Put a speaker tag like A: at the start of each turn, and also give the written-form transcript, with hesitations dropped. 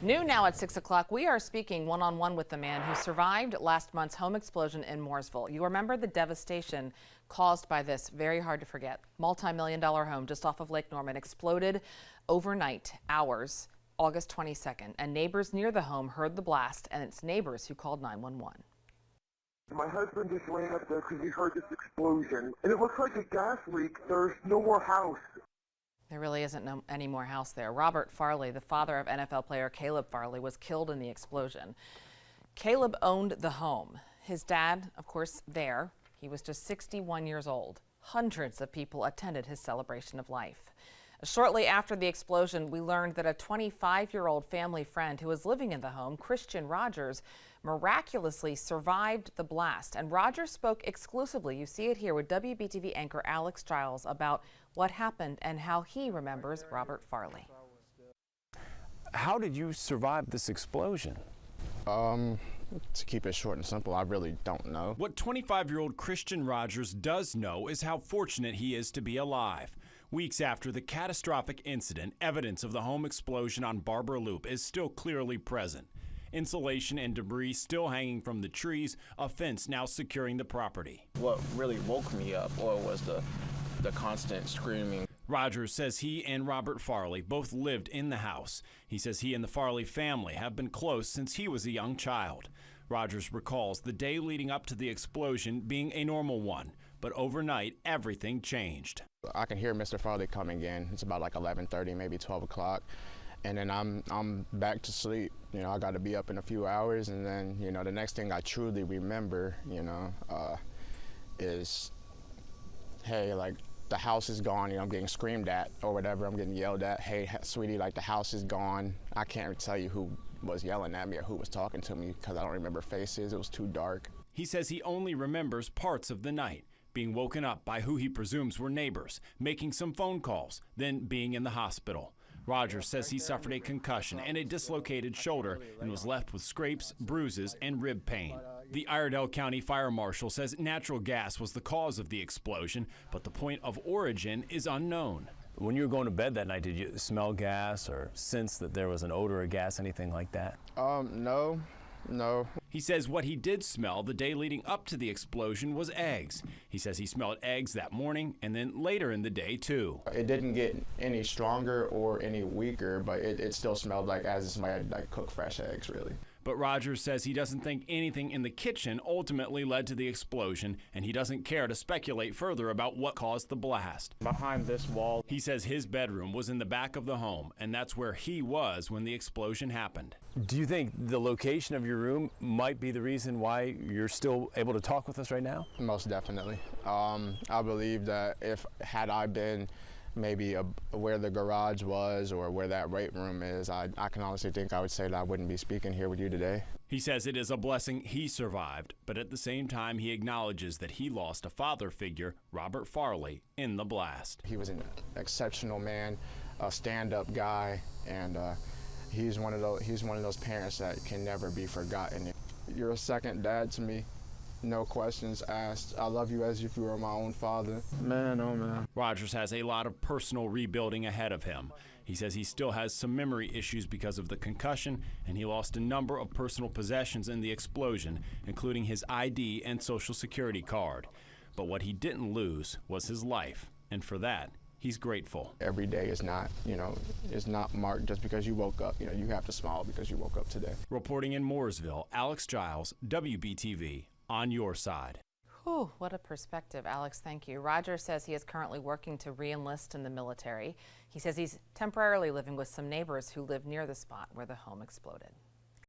A: New now at 6 o'clock, we are speaking one-on-one with the man who survived last month's home explosion in Mooresville. You remember the devastation caused by this very hard to forget multi-million-dollar home just off of Lake Norman exploded overnight, hours, August 22nd, and neighbors near the home heard the blast, and it's neighbors who called 911.
B: My husband just ran up there because he heard this explosion, and it looks like a gas leak. There's no more house.
A: There really isn't any more house there. Robert Farley, the father of NFL player Caleb Farley, was killed in the explosion. Caleb owned the home. His dad, of course, there. He was just 61 years old. Hundreds of people attended his celebration of life. Shortly after the explosion, we learned that a 25-year-old family friend who was living in the home, Christian Rogers, miraculously survived the blast. And Rogers spoke exclusively, you see it here, with WBTV anchor Alex Giles about what happened and how he remembers Robert Farley.
C: How did you survive this explosion?
D: To keep it short and simple, I really don't know.
E: What 25-year-old Christian Rogers does know is how fortunate he is to be alive. Weeks after the catastrophic incident, evidence of the home explosion on Barber Loop is still clearly present. Insulation and debris still hanging from the trees, a fence now securing the property.
D: What really woke me up was the constant screaming.
E: Rogers says he and Robert Farley both lived in the house. He says he and the Farley family have been close since he was a young child. Rogers recalls the day leading up to the explosion being a normal one, but overnight everything changed.
D: I can hear Mr. Farley coming in. It's about like 11:30, maybe 12 o'clock. And then I'm back to sleep. I got to be up in a few hours, and then, the next thing I truly remember, is, hey, like, the house is gone. I'm getting screamed at or whatever. I'm getting yelled at. Hey, sweetie, like, the house is gone. I can't tell you who was yelling at me or who was talking to me because I don't remember faces. It was too dark.
E: He says he only remembers parts of the night, being woken up by who he presumes were neighbors, making some phone calls, then being in the hospital. Rogers says he suffered a concussion and a dislocated shoulder and was left with scrapes, bruises, and rib pain. The Iredell County Fire Marshal says natural gas was the cause of the explosion, but the point of origin is unknown.
C: When you were going to bed that night, did you smell gas or sense that there was an odor of gas, anything like that?
D: No.
E: He says what he did smell the day leading up to the explosion was eggs. He says he smelled eggs that morning and then later in the day too.
D: It didn't get any stronger or any weaker, but it still smelled like as if somebody had cooked fresh eggs, really.
E: But Rogers says he doesn't think anything in the kitchen ultimately led to the explosion, and he doesn't care to speculate further about what caused the blast.
D: Behind this wall,
E: he says his bedroom was in the back of the home, and that's where he was when the explosion happened.
C: Do you think the location of your room might be the reason why you're still able to talk with us right now?
D: Most definitely. I believe that had I been maybe where the garage was or where that weight room is, I can honestly think I would say that I wouldn't be speaking here with you today.
E: He says it is a blessing he survived, but at the same time he acknowledges that he lost a father figure, Robert Farley, in the blast.
D: He was an exceptional man, a stand-up guy, and he's one of those parents that can never be forgotten. You're a second dad to me. No questions asked. I love you as if you were my own father. Man, oh man.
E: Rogers has a lot of personal rebuilding ahead of him. He says he still has some memory issues because of the concussion, and he lost a number of personal possessions in the explosion, including his ID and Social Security card. But what he didn't lose was his life, and for that, he's grateful.
D: Every day is not, is not marked just because you woke up. You have to smile because you woke up today.
E: Reporting in Mooresville, Alex Giles, WBTV. On your side.
A: Whew, what a perspective, Alex. Thank you. Rogers says he is currently working to re-enlist in the military. He says he's temporarily living with some neighbors who live near the spot where the home exploded.